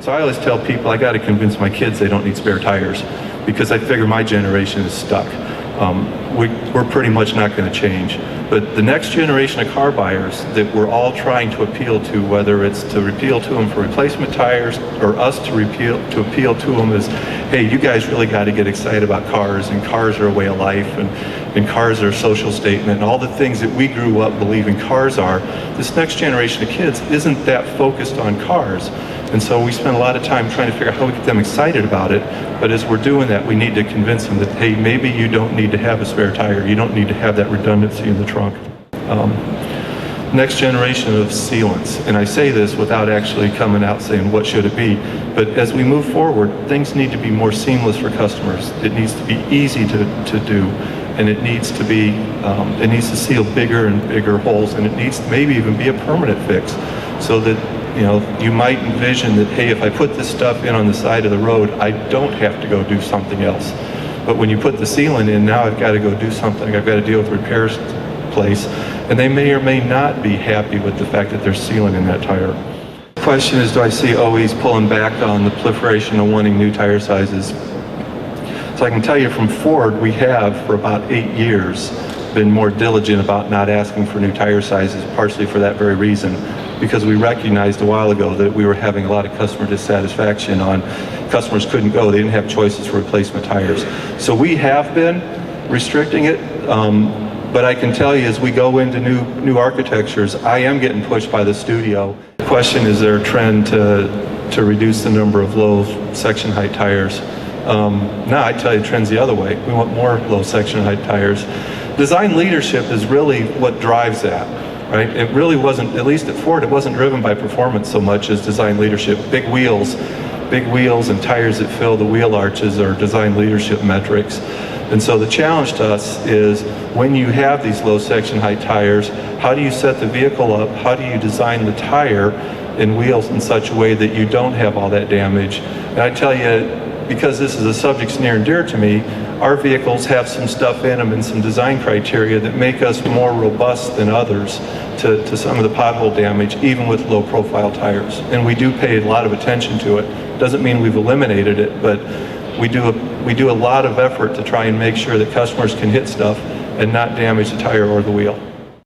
So I always tell people I got to convince my kids they don't need spare tires, because I figure my generation is stuck. We're pretty much not going to change. But the next generation of car buyers that we're all trying to appeal to, whether it's to appeal to them for replacement tires or us to appeal to them is, hey, you guys really got to get excited about cars, and cars are a way of life, and cars are a social statement, and all the things that we grew up believing cars are. This next generation of kids isn't that focused on cars. And so we spend a lot of time trying to figure out how we get them excited about it. But as we're doing that, we need to convince them that, hey, maybe you don't need to have a spare tire. You don't need to have that redundancy in the trunk. Next generation of sealants. And I say this without actually coming out saying what should it be. But as we move forward, things need to be more seamless for customers. It needs to be easy to do. And it needs to be, it needs to seal bigger and bigger holes. And it needs to maybe even be a permanent fix, so that you might envision that, hey, if I put this stuff in on the side of the road, I don't have to go do something else. But when you put the sealant in, now I've got to go do something. I've got to deal with repairs place, and they may or may not be happy with the fact that there's sealant in that tire. The question is, do I see OEs pulling back on the proliferation of wanting new tire sizes? So I can tell you from Ford, we have for about 8 years been more diligent about not asking for new tire sizes, partially for that very reason, because we recognized a while ago that we were having a lot of customer dissatisfaction on customers couldn't go, they didn't have choices for replacement tires. So we have been restricting it, but I can tell you as we go into new architectures, I am getting pushed by the studio. The question is, there a trend to reduce the number of low section height tires? No, I tell you the trend's the other way. We want more low section height tires. Design leadership is really what drives that. Right? It really wasn't, at least at Ford, it wasn't driven by performance so much as design leadership. Big wheels and tires that fill the wheel arches are design leadership metrics. And so the challenge to us is, when you have these low section height tires, how do you set the vehicle up? How do you design the tire and wheels in such a way that you don't have all that damage? And I tell you, because this is a subject near and dear to me, our vehicles have some stuff in them and some design criteria that make us more robust than others to some of the pothole damage, even with low profile tires. And we do pay a lot of attention to it. Doesn't mean we've eliminated it, but we do a lot of effort to try and make sure that customers can hit stuff and not damage the tire or the wheel.